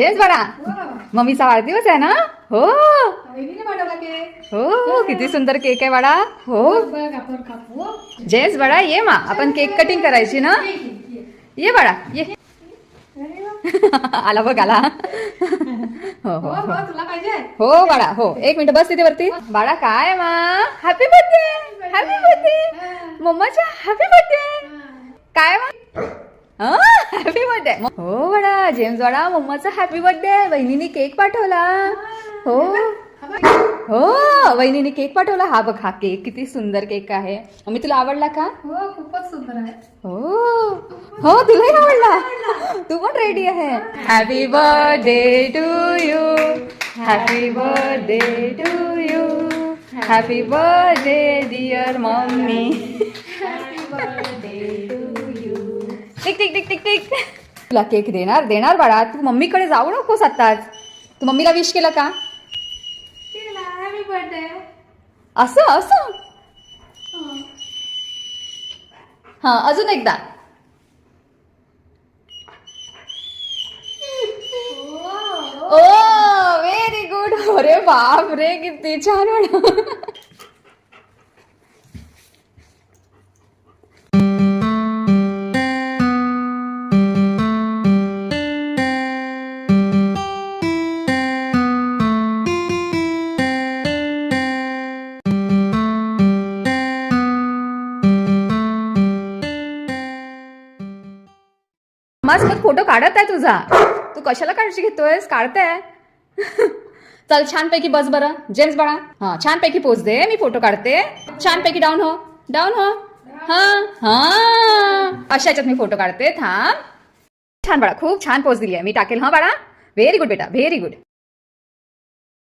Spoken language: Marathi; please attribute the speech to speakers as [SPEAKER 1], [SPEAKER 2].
[SPEAKER 1] तेच बाळा मम्मीचा वाढदिवस आहे ना. हो हो किती सुंदर केक आहे बाळा. हो जेस बाळा ये मा आपण केक कटिंग करायची ना. ये बाळा ये. आला बघ आला. हो हो हो बाळा हो एक मिनिट बस तिथे वरती. बाळा काय मा हॅपी बर्थडे हॅपी बर्थडे मम्माच्या हॅपी बर्थडे काय मा हॅपी बर्थडे. हो बाळा जेम्स बाळा मम्माचा हॅपी बर्थडे. वहिनीने केक पाठवला. हो हो वहिनीने केक पाठवला. हा बघ हा केक किती सुंदर केक आहे. मम्मी तुला आवडला का.
[SPEAKER 2] हो खूपच सुंदर आहे.
[SPEAKER 1] हो हो तुलाही आवडला. तू पण रेडी आहे. Happy birthday to you happy birthday to you happy birthday dear mummy. Tick tick tick tick tick. तुला केक देणार देणार बाळा. तू मम्मीकडे जाऊ नकोस आताच. तू मम्मीला विश केलं का.
[SPEAKER 2] हॅपी बर्थडे
[SPEAKER 1] असं असं हा अजून एकदा. ओ व्हेरी गुड. अरे बाप रे किती छान म्हणा. माझ्यासोबत फोटो काढत आहे तुझा. तू कशाला काळजी घेतोयस. काढताय. चल छानपैकी बस बरं जेम्स बाळा. हा छानपैकी पोच दे. मी फोटो काढते. छानपैकी डाऊन हो डाऊन हो. हा हा अशा याच्यात मी फोटो काढते. थांब. छान बाळा खूप छान पोच दिली आहे. मी टाकेल हा बाळा. व्हेरी गुड बेटा व्हेरी गुड.